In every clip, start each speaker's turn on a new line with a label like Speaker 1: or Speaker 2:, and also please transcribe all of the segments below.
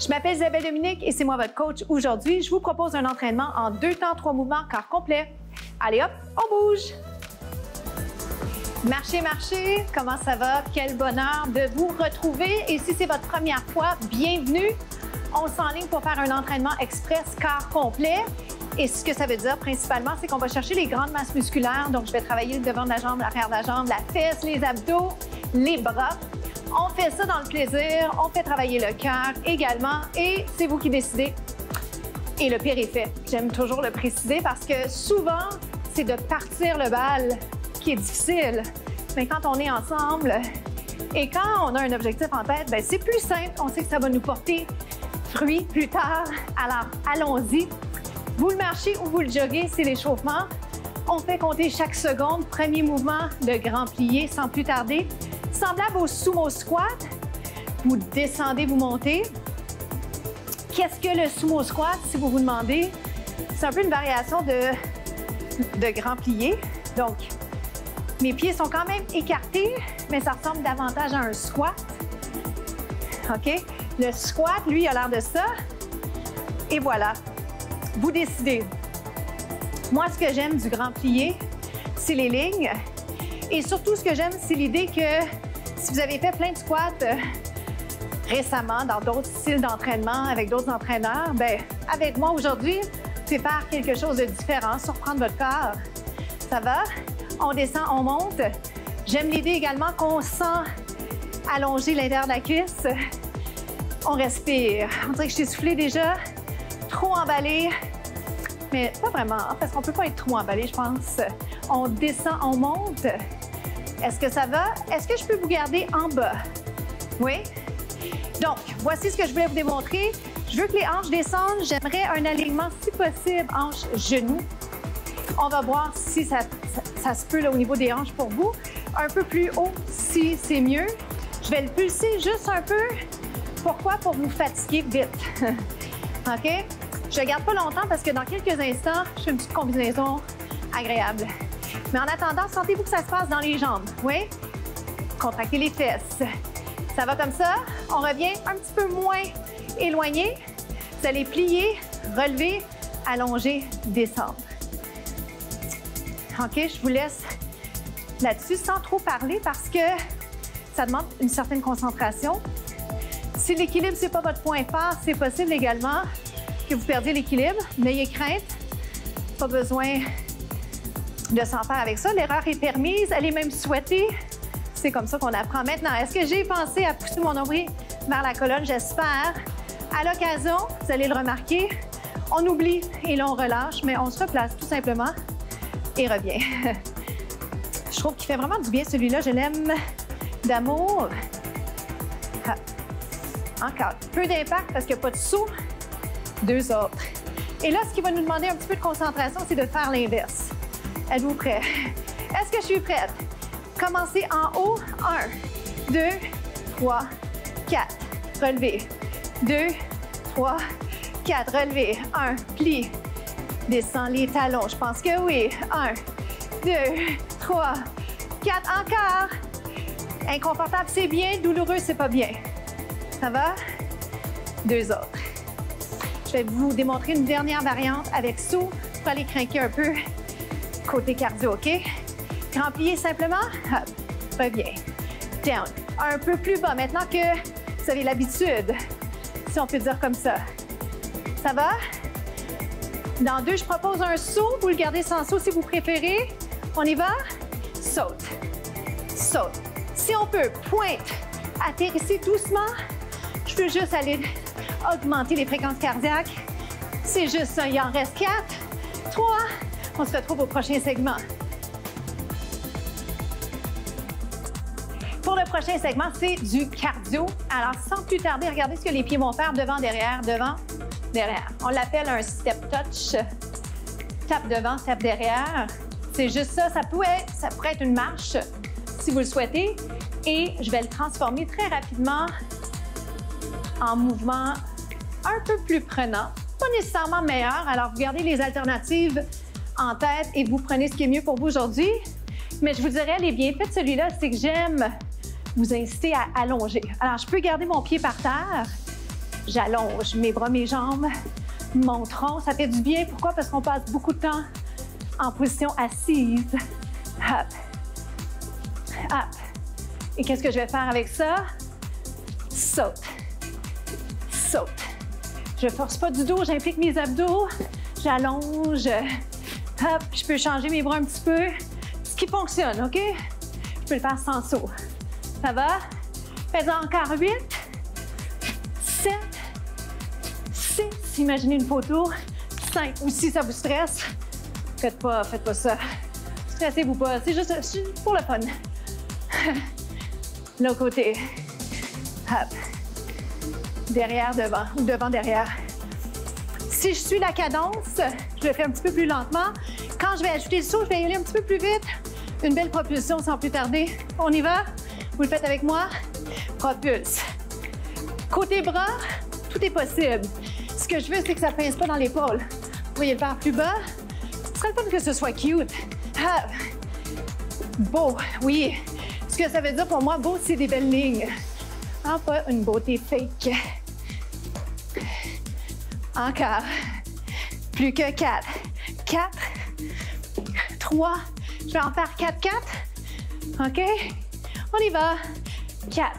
Speaker 1: Je m'appelle Isabelle Dominique et c'est moi votre coach. Aujourd'hui, je vous propose un entraînement en 2 temps, 3 mouvements, corps complet. Allez hop, on bouge! Marchez, marchez, comment ça va? Quel bonheur de vous retrouver. Et si c'est votre première fois, bienvenue. On s'enligne pour faire un entraînement express corps complet. Et ce que ça veut dire principalement, c'est qu'on va chercher les grandes masses musculaires. Donc, je vais travailler le devant de la jambe, l'arrière de la jambe, la fesse, les abdos, les bras. On fait ça dans le plaisir, on fait travailler le cœur également et c'est vous qui décidez. Et le pire est fait. J'aime toujours le préciser parce que souvent, c'est de partir le bal qui est difficile. Mais quand on est ensemble et quand on a un objectif en tête, bien, c'est plus simple. On sait que ça va nous porter fruit plus tard. Alors, allons-y. Vous le marchez ou vous le joguez, c'est l'échauffement. On fait compter chaque seconde. Premier mouvement, le grand plié sans plus tarder. Semblable au sumo squat, vous descendez, vous montez. Qu'est-ce que le sumo squat, si vous vous demandez? C'est un peu une variation de grand plié. Donc, mes pieds sont quand même écartés, mais ça ressemble davantage à un squat. OK? Le squat, lui, a l'air de ça. Et voilà. Vous décidez. Moi, ce que j'aime du grand plié, c'est les lignes. Et surtout, ce que j'aime, c'est l'idée que si vous avez fait plein de squats récemment dans d'autres styles d'entraînement avec d'autres entraîneurs, bien, avec moi aujourd'hui, c'est faire quelque chose de différent, surprendre votre corps. Ça va? On descend, on monte. J'aime l'idée également qu'on sent allonger l'intérieur de la cuisse. On respire. On dirait que je suis soufflée déjà. Trop emballée. Mais pas vraiment, parce qu'on ne peut pas être trop emballé, je pense. On descend, on monte. Est-ce que ça va? Est-ce que je peux vous garder en bas? Oui? Donc, voici ce que je voulais vous démontrer. Je veux que les hanches descendent. J'aimerais un alignement, si possible, hanches-genoux. On va voir si ça se peut là, au niveau des hanches pour vous. Un peu plus haut, si c'est mieux. Je vais le pulser juste un peu. Pourquoi? Pour vous fatiguer vite. OK? Je ne garde pas longtemps parce que dans quelques instants, je fais une petite combinaison agréable. Mais en attendant, sentez-vous que ça se passe dans les jambes. Oui? Contractez les fesses. Ça va comme ça. On revient un petit peu moins éloigné. Vous allez plier, relever, allonger, descendre. OK? Je vous laisse là-dessus sans trop parler parce que ça demande une certaine concentration. Si l'équilibre, ce n'est pas votre point fort, c'est possible également que vous perdiez l'équilibre. N'ayez crainte. Pas besoin de s'en faire avec ça. L'erreur est permise, elle est même souhaitée. C'est comme ça qu'on apprend. Maintenant, est-ce que j'ai pensé à pousser mon nombril vers la colonne? J'espère. À l'occasion, vous allez le remarquer, on oublie et là, on relâche, mais on se replace tout simplement et revient. Je trouve qu'il fait vraiment du bien celui-là. Je l'aime d'amour. Encore. Peu d'impact parce qu'il n'y a pas de saut. 2 autres. Et là, ce qui va nous demander un petit peu de concentration, c'est de faire l'inverse. Êtes-vous prêts? Est-ce que je suis prête? Commencez en haut. 1, 2, 3, 4. Relevez. 2, 3, 4. Relevez. 1, plie. Descends les talons. Je pense que oui. 1, 2, 3, 4. Encore. Inconfortable, c'est bien. Douloureux, c'est pas bien. Ça va? 2 autres. Je vais vous démontrer une dernière variante avec saut pour aller craquer un peu côté cardio, OK? Grand plié simplement, hop, reviens. Down. Un peu plus bas maintenant que vous avez l'habitude, si on peut dire comme ça. Ça va? Dans 2, je propose un saut. Vous le gardez sans saut si vous préférez. On y va? Saute. Saute. Si on peut, pointe. Atterrissez doucement. Je peux juste aller augmenter les fréquences cardiaques. C'est juste ça. Il en reste 4, 3. On se retrouve au prochain segment. Pour le prochain segment, c'est du cardio. Alors, sans plus tarder, regardez ce que les pieds vont faire devant, derrière, devant, derrière. On l'appelle un step touch. Tape devant, tape derrière. C'est juste ça. Ça pourrait être une marche si vous le souhaitez. Et je vais le transformer très rapidement en mouvement un peu plus prenant, pas nécessairement meilleur. Alors, vous gardez les alternatives en tête et vous prenez ce qui est mieux pour vous aujourd'hui. Mais je vous dirais, les bienfaits de celui-là, c'est que j'aime vous inciter à allonger. Alors, je peux garder mon pied par terre J'allonge mes bras, mes jambes, mon tronc. Ça fait du bien. Pourquoi? Parce qu'on passe beaucoup de temps en position assise. Hop. Hop. Et qu'est-ce que je vais faire avec ça? Saute. Saute. Je ne force pas du dos, j'implique mes abdos. J'allonge. Hop. Je peux changer mes bras un petit peu. Ce qui fonctionne, OK? Je peux le faire sans saut. Ça va? Fais-en encore 8, 7, 6. Imaginez une photo. 5. Ou si ça vous stresse, faites pas ça. Stressez-vous pas. C'est juste pour le fun. L'autre côté. Hop. Derrière, devant. Ou devant, derrière. Si je suis la cadence, je le fais un petit peu plus lentement. Quand je vais ajouter le saut, je vais y aller un petit peu plus vite. Une belle propulsion sans plus tarder. On y va? Vous le faites avec moi? Propulse. Côté bras, tout est possible. Ce que je veux, c'est que ça ne pince pas dans l'épaule. Vous voyez le faire plus bas. Ce serait le fun que ce soit cute. Ah. Beau, oui. Ce que ça veut dire pour moi, beau, c'est des belles lignes. Ah, pas une beauté fake. Encore. Plus que 4. 4. 3. Je vais en faire 4, 4. OK? On y va. 4.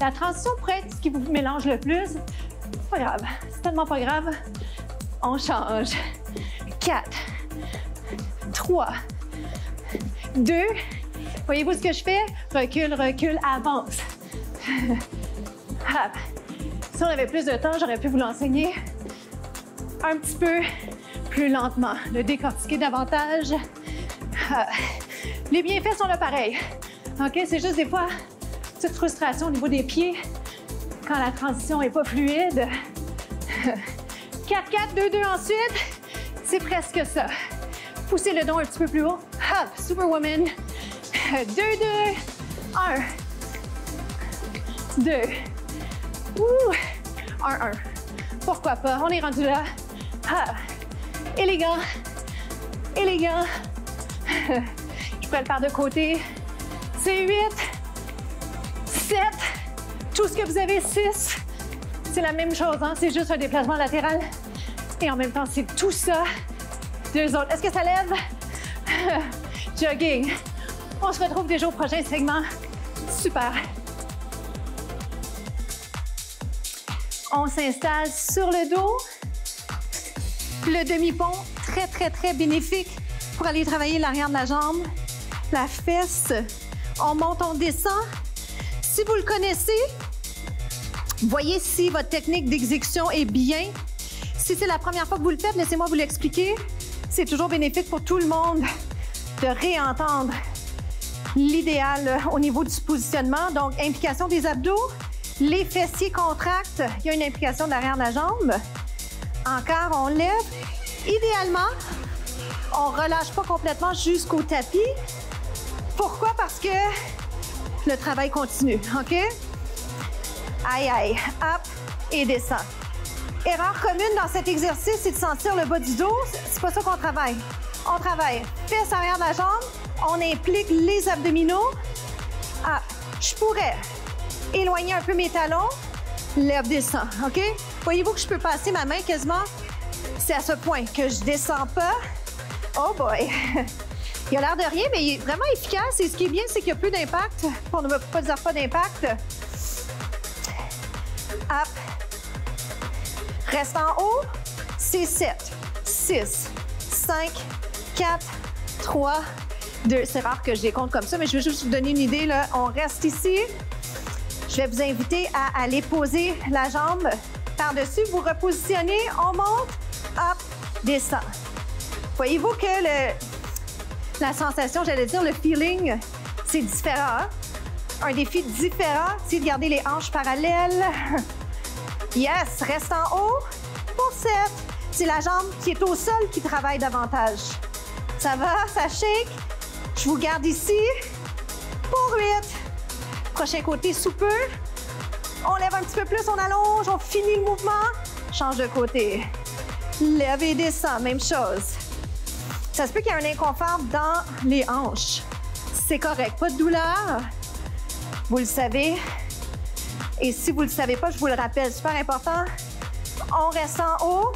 Speaker 1: La transition pourrait être ce qui vous mélange le plus. C'est pas grave. C'est tellement pas grave. On change. 4. 3. 2. Voyez-vous ce que je fais? Recule, recule, avance. Hop. Si on avait plus de temps, j'aurais pu vous l'enseigner un petit peu plus lentement. Le décortiquer davantage. Les bienfaits sont là pareil. OK? C'est juste des fois, petite frustration au niveau des pieds quand la transition n'est pas fluide. 4, 4, 2, 2 ensuite. C'est presque ça. Poussez le dos un petit peu plus haut. Hop, Superwoman. 2, 2, 1. 2. 1, 1. Pourquoi pas? On est rendu là. Hop. Élégant. Élégant. Je pourrais le faire de côté. C'est 8. 7. Tout ce que vous avez, 6. C'est la même chose, hein? C'est juste un déplacement latéral. Et en même temps, c'est tout ça. 2 autres. Est-ce que ça lève? Jogging. On se retrouve déjà au prochain segment. Super. On s'installe sur le dos. Le demi-pont, très, très, très bénéfique pour aller travailler l'arrière de la jambe, la fesse. On monte, on descend. Si vous le connaissez, voyez si votre technique d'exécution est bien. Si c'est la première fois que vous le faites, laissez-moi vous l'expliquer. C'est toujours bénéfique pour tout le monde de réentendre l'idéal au niveau du positionnement. Donc, implication des abdos, les fessiers contractent. Il y a une implication de l'arrière de la jambe. Encore, on lève. Idéalement, on ne relâche pas complètement jusqu'au tapis. Pourquoi? Parce que le travail continue, OK? Aïe, aïe, hop, et descend. Erreur commune dans cet exercice, c'est de sentir le bas du dos. C'est pas ça qu'on travaille. On travaille fesses arrière de la jambe, on implique les abdominaux. Ah, je pourrais éloigner un peu mes talons, lève, descend, OK? Voyez-vous que je peux passer ma main quasiment, c'est à ce point que je descends pas. Oh boy! Il a l'air de rien, mais il est vraiment efficace. Et ce qui est bien, c'est qu'il y a peu d'impact. On ne va pas dire pas d'impact. Hop. Reste en haut. C'est 7, 6, 5, 4, 3, 2. C'est rare que je les compte comme ça, mais je veux juste vous donner une idée, là. On reste ici. Je vais vous inviter à aller poser la jambe par-dessus. Vous repositionnez. On monte. Hop. Descend. Voyez-vous que la sensation, j'allais dire, le feeling, c'est différent. Un défi différent, c'est de garder les hanches parallèles. Yes, reste en haut. Pour 7, c'est la jambe qui est au sol qui travaille davantage. Ça va, ça shake. Je vous garde ici. Pour 8. Prochain côté sous peu. On lève un petit peu plus, on allonge, on finit le mouvement. Change de côté. Lève et descend, même chose. Ça se peut qu'il y ait un inconfort dans les hanches. C'est correct, pas de douleur. Vous le savez. Et si vous ne le savez pas, je vous le rappelle, super important. On reste en haut,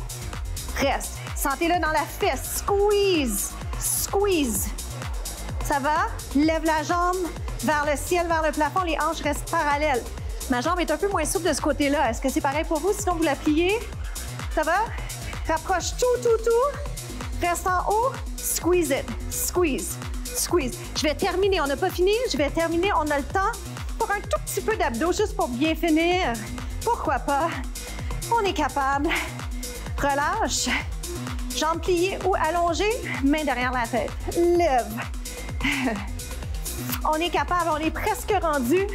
Speaker 1: reste. Sentez-le dans la fesse, squeeze, squeeze. Ça va? Lève la jambe vers le ciel, vers le plafond, les hanches restent parallèles. Ma jambe est un peu moins souple de ce côté-là. Est-ce que c'est pareil pour vous? Sinon, vous la pliez. Ça va? Rapproche tout. Reste en haut, squeeze it, squeeze, squeeze. Je vais terminer, on n'a pas fini, je vais terminer, on a le temps pour un tout petit peu d'abdos, juste pour bien finir. Pourquoi pas? On est capable. Relâche. Jambes pliées ou allongées, main derrière la tête. Lève. On est capable, on est presque rendu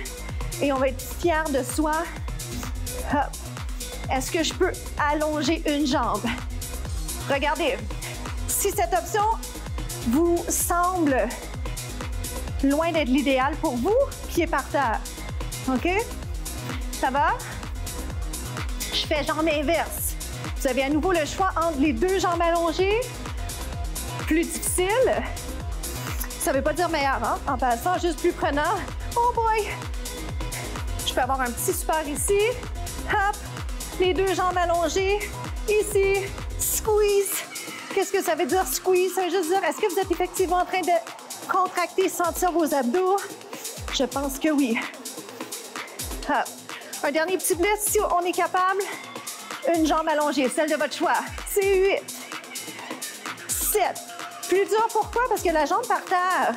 Speaker 1: et on va être fiers de soi. Hop. Est-ce que je peux allonger une jambe? Regardez, si cette option vous semble loin d'être l'idéal pour vous, pied par terre. OK? Ça va? Je fais jambe inverse. Vous avez à nouveau le choix entre les deux jambes allongées. Plus difficile. Ça ne veut pas dire meilleur, hein? En passant, juste plus prenant. Oh boy! Je peux avoir un petit support ici. Hop! Les deux jambes allongées. Ici. Squeeze. Qu'est-ce que ça veut dire squeeze? Ça veut juste dire, est-ce que vous êtes effectivement en train de contracter, sentir vos abdos? Je pense que oui. Hop. Un dernier petit blitz, si on est capable. Une jambe allongée, celle de votre choix. C'est 8. 7. Plus dur, pourquoi? Parce que la jambe par terre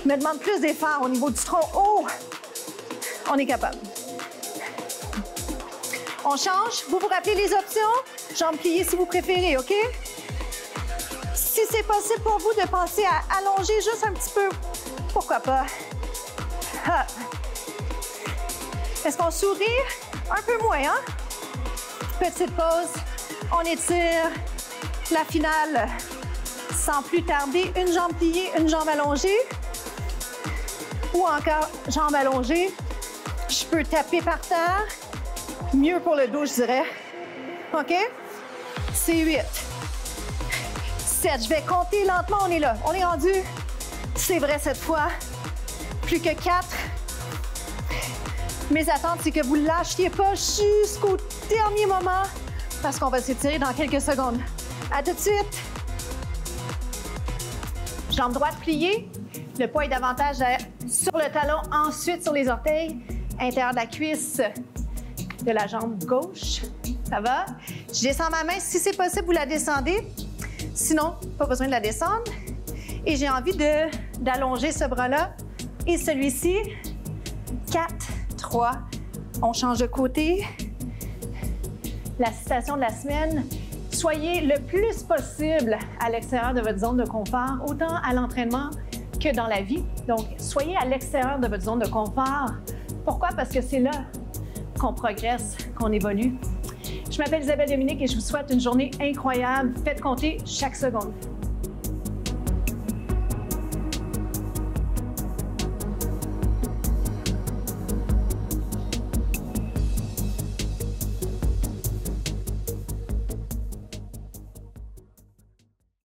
Speaker 1: me demande plus d'effort au niveau du tronc. Oh! On est capable. On change. Vous vous rappelez les options? Jambes pliées si vous préférez, OK? Si c'est possible pour vous de penser à allonger juste un petit peu, pourquoi pas? Hop. Est-ce qu'on sourit? Un peu moins, hein? Petite pause. On étire la finale. Sans plus tarder, une jambe pliée, une jambe allongée. Ou encore, jambe allongée. Je peux taper par terre. Mieux pour le dos, je dirais. OK? C'est 8. 7. Je vais compter lentement. On est là. On est rendu. C'est vrai cette fois. Plus que 4. Mes attentes, c'est que vous ne lâchiez pas jusqu'au dernier moment parce qu'on va s'étirer dans quelques secondes. À tout de suite. Jambe droite pliée. Le poids est davantage sur le talon, ensuite sur les orteils, intérieur de la cuisse de la jambe gauche. Ça va? Je descends ma main. Si c'est possible, vous la descendez. Sinon, pas besoin de la descendre. Et j'ai envie d'allonger ce bras-là et celui-ci. 4, 3. On change de côté. La citation de la semaine. Soyez le plus possible à l'extérieur de votre zone de confort, autant à l'entraînement que dans la vie. Donc, soyez à l'extérieur de votre zone de confort. Pourquoi? Parce que c'est là qu'on progresse, qu'on évolue. Je m'appelle Isabelle Dominique et je vous souhaite une journée incroyable. Faites compter chaque seconde.